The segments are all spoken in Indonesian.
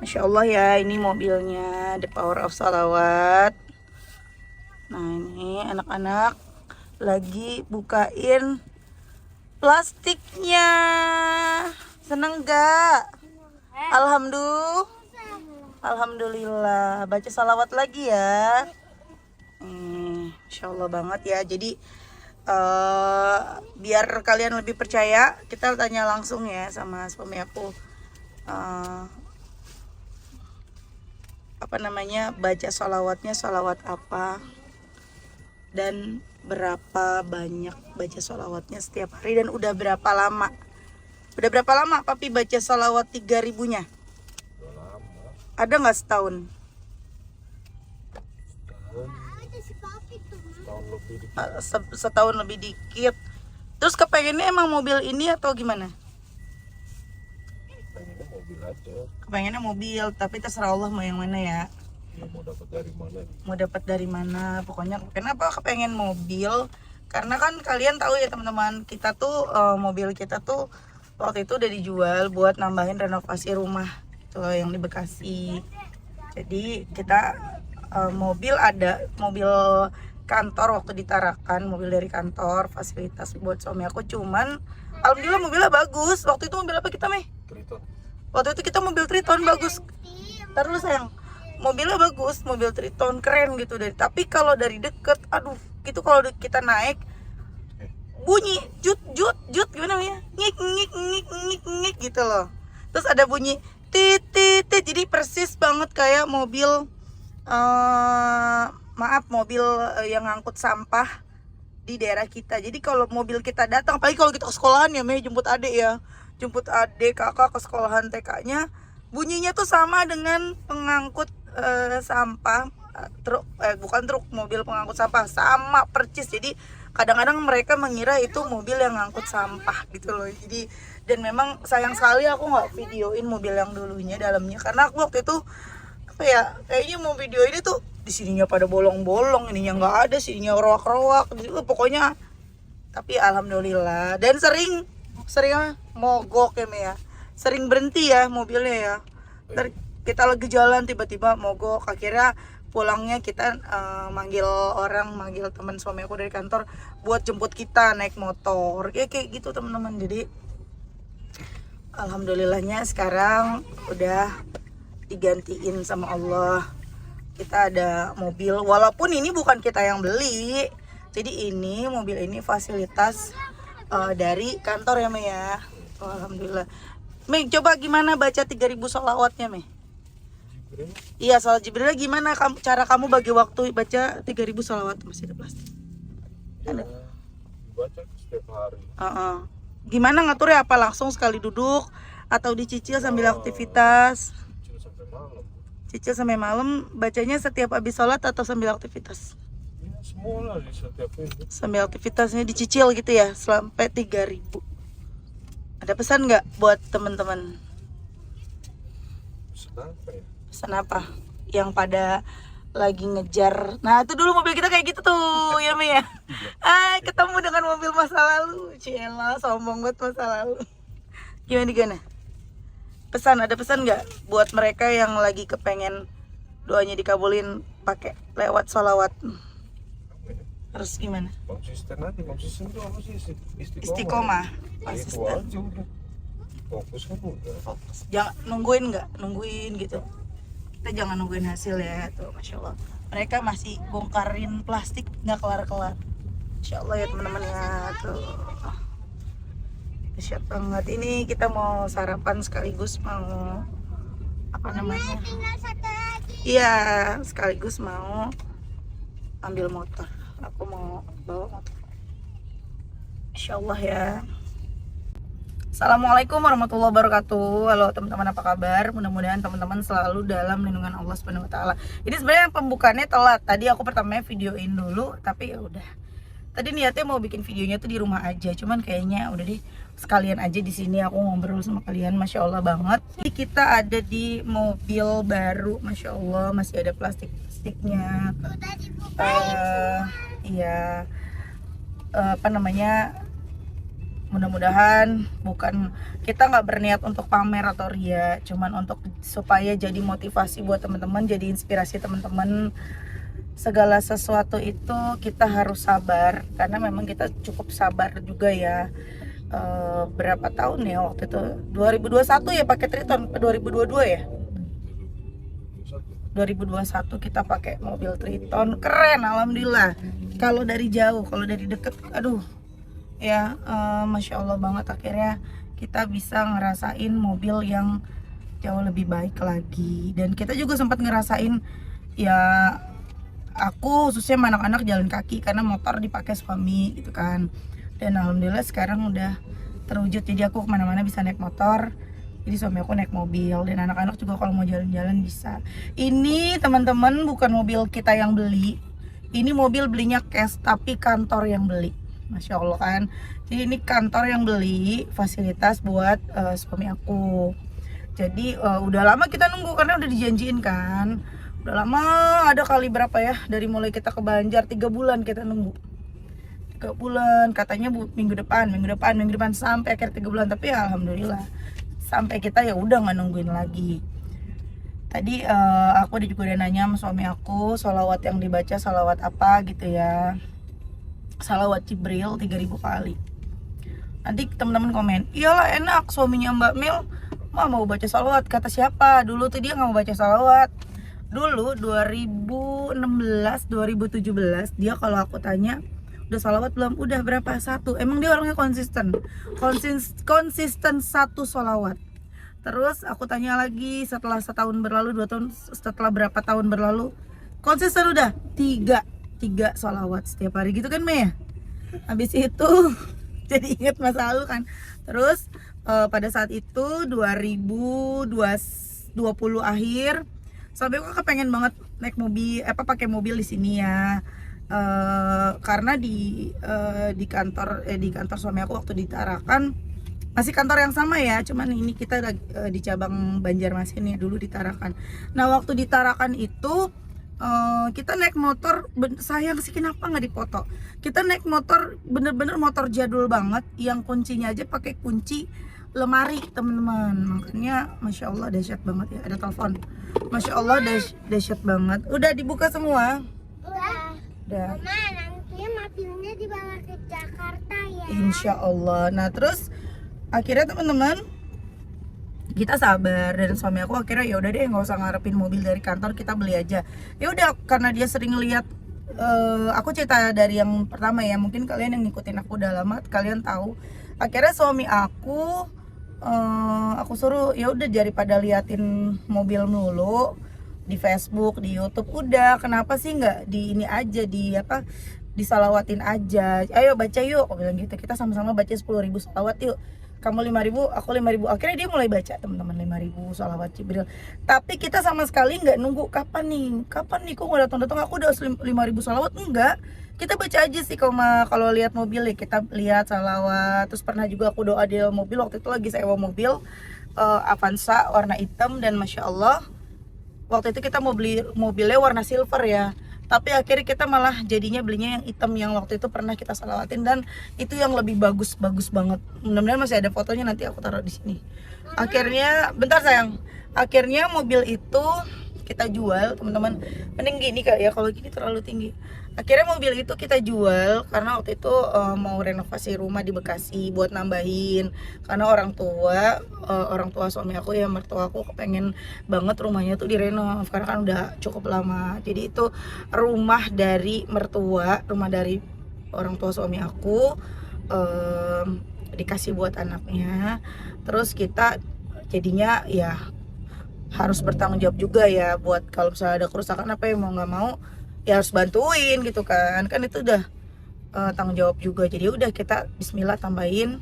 Masya Allah ya, ini mobilnya The Power of Sholawat. Nah ini anak-anak lagi bukain plastiknya. Seneng gak? Alhamdulillah. Baca salawat lagi ya. Masya Allah banget ya. Jadi biar kalian lebih percaya, kita tanya langsung ya sama suami aku. Baca sholawatnya sholawat apa dan berapa banyak baca sholawatnya setiap hari, dan udah berapa lama papi baca sholawat 3000-nya? Ada nggak setahun? Setahun lebih dikit. Terus kepengennya emang mobil ini atau gimana? Kepengennya mobil, tapi terserah Allah mau yang mana ya. Mau dapat dari mana? Pokoknya kenapa kepengen mobil? Karena kan kalian tahu ya teman-teman, kita tuh mobil kita tuh waktu itu udah dijual buat nambahin renovasi rumah tuh yang di Bekasi. Jadi kita mobil kantor waktu di Tarakan, mobil dari kantor, fasilitas buat suami aku. Cuman alhamdulillah mobilnya bagus. Waktu itu mobil apa kita, Meh? Triton. Waktu itu kita mobil Triton bagus. Ntar dulu sayang, mobilnya bagus, mobil Triton keren gitu deh. Tapi kalau dari deket, aduh, gitu kalau kita naik bunyi jut gimana ya, ngik gitu loh. Terus ada bunyi tit, jadi persis banget kayak mobil mobil yang ngangkut sampah di daerah kita. Jadi kalau mobil kita datang, apalagi kalau kita ke sekolahan ya, jemput adik kakak ke sekolahan TK-nya, bunyinya tuh sama dengan pengangkut sampah, mobil pengangkut sampah, sama percis. Jadi kadang-kadang mereka mengira itu mobil yang ngangkut sampah gitu loh. Jadi, dan memang sayang sekali aku nggak videoin mobil yang dulunya dalamnya, karena aku waktu itu kayaknya mau video ini tuh di sininya pada bolong-bolong, ininya nggak ada, sininya roak-roak gitu pokoknya. Tapi alhamdulillah, dan sering mogok ya, sering berhenti ya mobilnya ya. Kita lagi jalan tiba-tiba mogok, akhirnya pulangnya kita manggil teman suami aku dari kantor buat jemput kita naik motor kayak gitu teman-teman. Jadi alhamdulillahnya sekarang udah digantiin sama Allah, kita ada mobil, walaupun ini bukan kita yang beli. Jadi mobil ini fasilitas dari kantor ya Mei ya. Alhamdulillah. Mei, coba gimana baca 3000 sholawatnya Mei? Iya, soal Jibril gimana cara kamu bagi waktu baca 3000 sholawat? Masih ada plastik. Ada. Baca setiap hari. Gimana ngaturnya, apa langsung sekali duduk atau dicicil sambil aktivitas? Cicil sampai malam. Bacanya setiap habis sholat atau sambil aktivitas? Ya, semua lah di setiap itu. Sambil aktivitasnya dicicil gitu ya, sampai 3000. Ada pesan nggak buat teman-teman? Pesan apa ya? Pesan apa? Yang pada lagi ngejar. Nah itu dulu mobil kita kayak gitu tuh ya Mi ya. Ketemu dengan mobil masa lalu. Ciela, sombong banget masa lalu. Gimana? Ada pesan nggak buat mereka yang lagi kepengen doanya dikabulin pakai lewat sholawat? Harus gimana? Konsisten itu apa sih? Istiqomah. Itu aja udah. Fokus kan udah. Jangan nungguin gitu. Kita jangan nungguin hasil ya tuh, masya Allah. Mereka masih bongkarin plastik nggak kelar-kelar. Masya Allah ya teman-teman ya tuh. Dahsyat banget. Ini kita mau sarapan sekaligus mau Iya, sekaligus mau ambil motor. Aku mau bawa motor. Insya Allah ya. Assalamualaikum warahmatullahi wabarakatuh. Halo teman-teman, apa kabar? Mudah-mudahan teman-teman selalu dalam lindungan Allah Subhanahu wa taala. Ini sebenarnya pembukaannya telat. Tadi aku pertamanya videoin dulu, tapi ya udah. Tadi niatnya mau bikin videonya tuh di rumah aja, cuman kayaknya udah deh sekalian aja di sini aku ngobrol sama kalian. Masya Allah banget. Jadi kita ada di mobil baru, masya Allah, masih ada plastiknya. Iya, mudah-mudahan bukan, kita nggak berniat untuk pamer atau ria, cuman untuk supaya jadi motivasi buat teman-teman, jadi inspirasi teman-teman. Segala sesuatu itu kita harus sabar, karena memang kita cukup sabar juga ya. Berapa tahun ya waktu itu, 2021 ya pakai Triton, 2022 ya, 2021 kita pakai mobil Triton, keren alhamdulillah. Kalau dari jauh, kalau dari deket, aduh ya, masya Allah banget, akhirnya kita bisa ngerasain mobil yang jauh lebih baik lagi. Dan kita juga sempat ngerasain ya, aku khususnya sama anak-anak jalan kaki karena motor dipakai suami gitu kan. Dan alhamdulillah sekarang udah terwujud, jadi aku kemana-mana bisa naik motor, jadi suami aku naik mobil, dan anak-anak juga kalau mau jalan-jalan bisa. Ini teman-teman bukan mobil kita yang beli, ini mobil belinya cash tapi kantor yang beli. Masya Allah kan. Jadi ini kantor yang beli fasilitas buat suami aku. Jadi udah lama kita nunggu karena udah dijanjiin kan. Udah lama, ada kali berapa ya, dari mulai kita ke Banjar 3 bulan kita nunggu. 3 bulan katanya minggu depan sampai akhir 3 bulan, tapi ya alhamdulillah sampai kita ya udah nggak nungguin lagi. Tadi aku juga udah nanya sama suami aku sholawat yang dibaca sholawat apa gitu ya. Sholawat Jibril 3000 kali. Nanti teman-teman komen, iyalah enak suaminya Mbak Mil mau baca sholawat. Kata siapa? Dulu tuh dia nggak mau baca sholawat. Dulu 2016 2017 dia kalau aku tanya udah sholawat belum, udah berapa, 1. Emang dia orangnya konsisten 1 sholawat. Terus aku tanya lagi setelah setahun berlalu, 2 tahun, setelah berapa tahun berlalu, konsisten udah 3 sholawat setiap hari gitu kan Mei. Habis itu jadi inget masa lalu kan. Terus pada saat itu 2020 akhir, sampai aku kepengen banget naik mobil, pakai mobil di sini ya. Karena di kantor suami aku waktu di Tarakan, masih kantor yang sama ya, cuman ini kita di cabang Banjarmasin ya, dulu di Tarakan. Nah waktu di Tarakan itu kita naik motor, sayang sih kenapa nggak dipoto. Kita naik motor bener-bener motor jadul banget, yang kuncinya aja pakai kunci lemari teman-teman. Makanya masya Allah dahsyat banget ya. Ada telepon, masya Allah dahsyat banget. Udah dibuka semua. Udah. Mama, nanti mobilnya dibawa ke Jakarta ya. Insya Allah. Nah terus akhirnya teman-teman kita sabar, dan suami aku akhirnya ya udah deh nggak usah ngarepin mobil dari kantor, kita beli aja. Ya udah, karena dia sering lihat, aku cerita dari yang pertama ya, mungkin kalian yang ngikutin aku udah lama kalian tahu. Akhirnya suami aku suruh ya udah, daripada liatin mobil melulu di Facebook, di YouTube, udah kenapa sih nggak di ini aja, disalawatin aja. Ayo baca yuk, aku bilang gitu. Kita sama-sama baca 10.000 salawat yuk. Kamu 5.000, aku 5.000. Akhirnya dia mulai baca teman-teman 5.000 salawat Jibril. Tapi kita sama sekali nggak nunggu kapan nih kok nggak datang. Aku udah 5.000 salawat, enggak. Kita baca aja sih kalau lihat mobil ya, kita lihat salawat. Terus pernah juga aku doa di mobil, waktu itu lagi sewa mobil Avanza warna hitam, dan masya Allah waktu itu kita mau beli mobilnya warna silver ya, tapi akhirnya kita malah jadinya belinya yang hitam, yang waktu itu pernah kita salawatin, dan itu yang lebih bagus banget. Mudah-mudahan masih ada fotonya, nanti aku taruh di sini. Akhirnya, bentar sayang, akhirnya mobil itu kita jual teman-teman. Mending gini kali ya, kalau gini terlalu tinggi. Akhirnya mobil itu kita jual karena waktu itu mau renovasi rumah di Bekasi buat nambahin, karena orang tua suami aku ya, mertua aku kepengen banget rumahnya tuh direnov karena kan udah cukup lama. Jadi itu rumah dari orang tua suami aku, dikasih buat anaknya. Terus kita jadinya ya harus bertanggung jawab juga ya, buat kalau misalnya ada kerusakan apa ya, mau nggak mau ya harus bantuin gitu kan itu udah tanggung jawab juga. Jadi udah kita bismillah tambahin,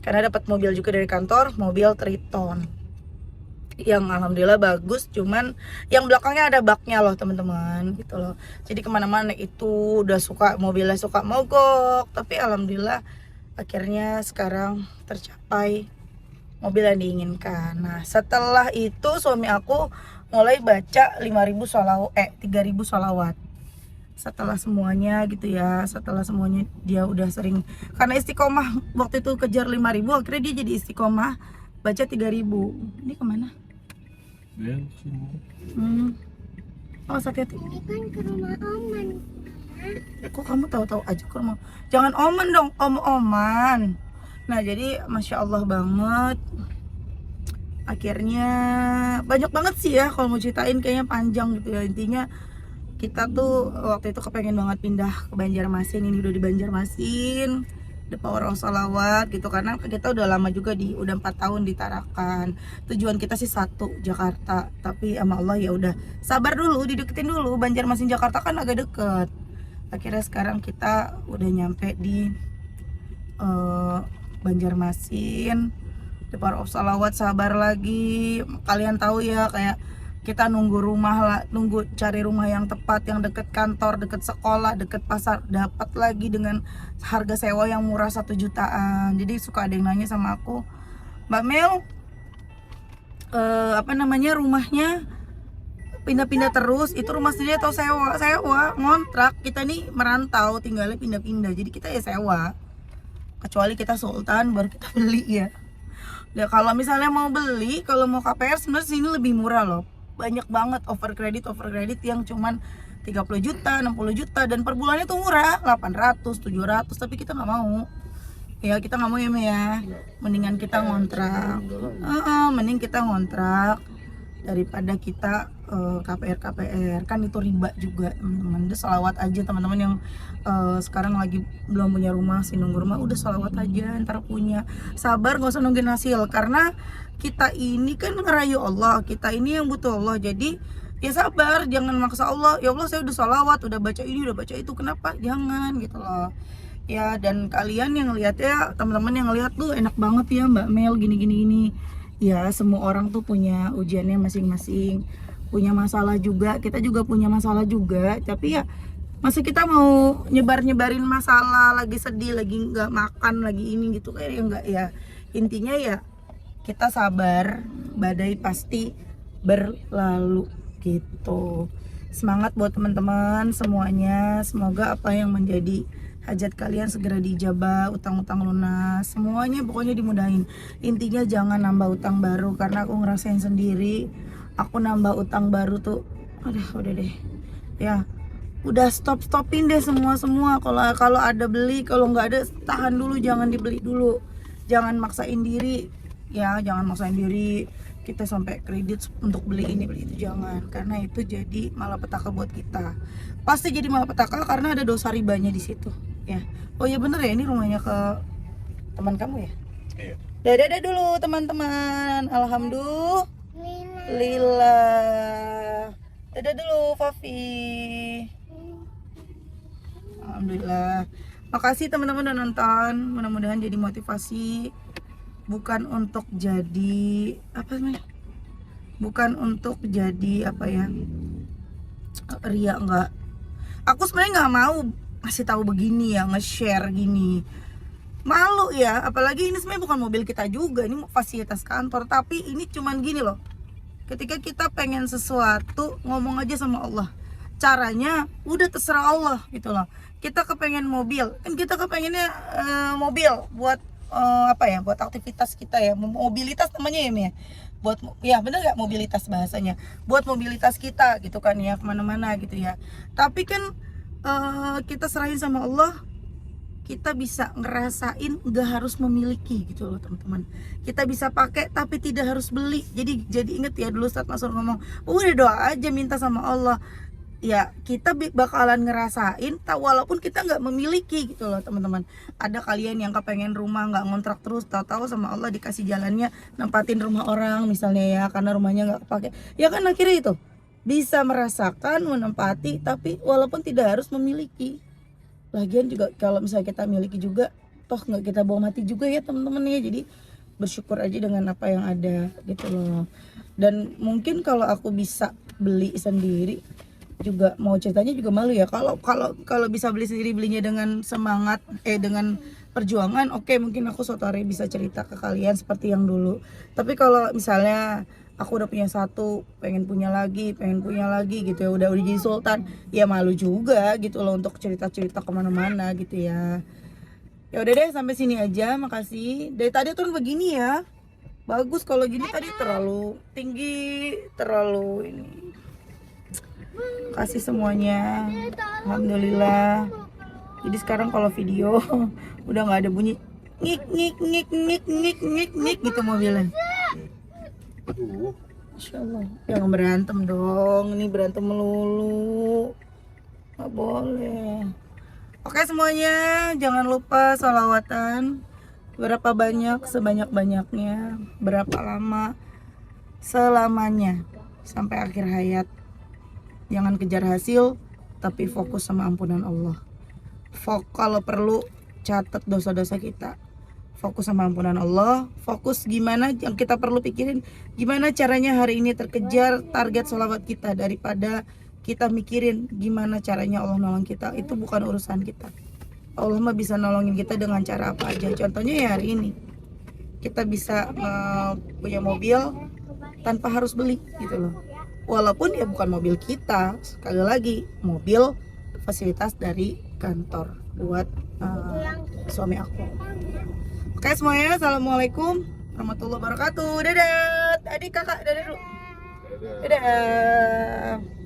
karena dapat mobil juga dari kantor, mobil Triton yang alhamdulillah bagus, cuman yang belakangnya ada baknya loh teman-teman gitu loh. Jadi kemana-mana itu udah mobilnya suka mogok, tapi alhamdulillah akhirnya sekarang tercapai mobil yang diinginkan. Nah setelah itu suami aku mulai baca 3.000 sholawat. setelah semuanya gitu ya, setelah semuanya dia udah sering, karena istiqomah waktu itu kejar 5.000, akhirnya dia jadi istiqomah baca 3.000. Ini kemana? Bensin. Oh, hati-hati. Ini kan ke rumah Oman. Kok kamu tahu-tahu aja ke rumah? Jangan Oman dong, Om-Oman. Nah jadi Masya Allah banget. Akhirnya banyak banget sih ya, kalau mau ceritain kayaknya panjang gitu ya. Intinya kita tuh waktu itu kepengen banget pindah ke Banjarmasin. Ini udah di Banjarmasin, The Power of Salawat gitu, karena kita udah lama juga udah 4 tahun di Tarakan. Tujuan kita sih satu, Jakarta, tapi sama Allah ya udah sabar dulu, dideketin dulu. Banjarmasin Jakarta kan agak deket. Akhirnya sekarang kita udah nyampe di Banjarmasin, The Power of Salawat. Sabar lagi, kalian tahu ya, kayak kita nunggu rumah lah, nunggu cari rumah yang tepat, yang deket kantor, deket sekolah, deket pasar, dapat lagi dengan harga sewa yang murah 1 jutaan. Jadi suka ada yang nanya sama aku, Mbak Mel, rumahnya pindah-pindah terus, itu rumah sendiri atau sewa? Sewa, ngontrak. Kita nih merantau, tinggalnya pindah-pindah, jadi kita ya sewa. Kecuali kita sultan baru kita beli ya. Ya kalau misalnya mau beli, kalau mau KPR sebenarnya sini lebih murah loh. Banyak banget over credit yang cuman 30 juta, 60 juta, dan per bulannya tuh murah, 800, 700, tapi kita nggak mau. Ya kita nggak mau ya, Me ya. Mendingan kita ngontrak. Mending kita ngontrak daripada kita KPR kan itu riba juga, teman-teman. Udah selawat aja teman-teman yang sekarang lagi belum punya rumah, sih nunggu rumah, udah selawat aja, ntar punya. Sabar, gak usah nungguin hasil, karena kita ini kan ngerayu Allah, kita ini yang butuh Allah. Jadi ya sabar, jangan maksa Allah. Ya Allah, saya udah selawat, udah baca ini, udah baca itu, kenapa jangan gitu loh ya. Dan kalian yang lihat ya, teman-teman yang lihat tuh enak banget ya Mbak Mel gini. Ya semua orang tuh punya ujiannya masing-masing, punya masalah juga, kita juga punya masalah juga. Tapi ya masa kita mau nyebarin masalah, lagi sedih, lagi nggak makan, lagi ini gitu, kayak ya enggak ya. Intinya ya kita sabar, badai pasti berlalu gitu. Semangat buat teman-teman semuanya, semoga apa yang menjadi hajat kalian segera dijabah, utang-utang lunas, semuanya pokoknya dimudahin. Intinya jangan nambah utang baru, karena aku ngerasain sendiri, aku nambah utang baru tuh udah deh ya, udah stopin deh semua. Kalau ada beli, kalau nggak ada tahan dulu, jangan dibeli dulu, jangan maksain diri ya, jangan maksain diri kita sampai kredit untuk beli ini beli itu, jangan, karena itu jadi malapetaka buat kita. Pasti jadi malapetaka karena ada dosa ribanya di situ ya. Oh ya bener ya, ini rumahnya ke teman kamu ya? Iya. Dadah dulu teman-teman, alhamdulillah. Dadah dulu Fafi. Alhamdulillah. Makasih teman-teman udah nonton. Mudah-mudahan jadi motivasi, bukan untuk jadi apa namanya? Bukan untuk jadi apa ya? Ria, enggak. Aku sebenarnya nggak mau ngasih tahu begini ya, nge-share gini. Malu ya, apalagi ini sebenarnya bukan mobil kita juga, ini fasilitas kantor. Tapi ini cuman gini loh, ketika kita pengen sesuatu, ngomong aja sama Allah. Caranya udah terserah Allah gitu loh. Kita kepengen mobil, kan kita kepengennya mobil buat buat aktivitas kita ya, mobilitas namanya ya, Mia. Buat ya bener gak mobilitas bahasanya, buat mobilitas kita gitu kan ya, kemana-mana gitu ya. Tapi kan kita serahin sama Allah, kita bisa ngerasain, nggak harus memiliki gitu loh teman-teman. Kita bisa pakai tapi tidak harus beli. Jadi inget ya, dulu Ustadz Mansur ngomong, udah doa aja, minta sama Allah. Ya kita bakalan ngerasain, walaupun kita nggak memiliki gitu loh teman-teman. Ada kalian yang kepengen rumah, nggak ngontrak terus, tahu-tahu sama Allah dikasih jalannya nempatin rumah orang misalnya ya, karena rumahnya nggak kepake. Ya kan akhirnya itu bisa merasakan, menempati, tapi walaupun tidak harus memiliki. Lagian juga kalau misalnya kita miliki juga, toh nggak kita bawa mati juga ya teman-teman ya. Jadi bersyukur aja dengan apa yang ada gitu loh. Dan mungkin kalau aku bisa beli sendiri juga, mau ceritanya juga malu ya. Kalau bisa beli sendiri, belinya dengan semangat, dengan perjuangan, oke, mungkin aku suatu hari bisa cerita ke kalian seperti yang dulu. Tapi kalau misalnya Aku udah punya satu, pengen punya lagi gitu ya. Udah jadi sultan, ya malu juga gitu loh untuk cerita-cerita kemana-mana gitu ya. Ya udah deh, sampai sini aja, makasih. Dari tadi turun begini ya, bagus. Kalau gini tadi terlalu tinggi, terlalu ini. Kasih semuanya, alhamdulillah. Jadi sekarang kalau video udah nggak ada bunyi ngik ngik ngik ngik ngik ngik ngik gitu mobilnya. Aduh. Masya Allah, jangan berantem dong. Ini berantem melulu, nggak boleh. Oke semuanya, jangan lupa sholawatan. Berapa banyak, sebanyak-banyaknya. Berapa lama, selamanya. Sampai akhir hayat. Jangan kejar hasil, tapi fokus sama ampunan Allah. Kalau perlu, catat dosa-dosa kita. Fokus sama ampunan Allah. Fokus gimana yang kita perlu pikirin, gimana caranya hari ini terkejar target sholawat kita, daripada kita mikirin gimana caranya Allah nolong kita. Itu bukan urusan kita. Allah mah bisa nolongin kita dengan cara apa aja. Contohnya ya hari ini kita bisa punya mobil tanpa harus beli gitu loh. Walaupun ya bukan mobil kita, sekali lagi mobil fasilitas dari kantor buat suami aku. Oke semuanya, assalamualaikum warahmatullahi wabarakatuh. Dadah, adik kakak, dadah dulu. Dadah.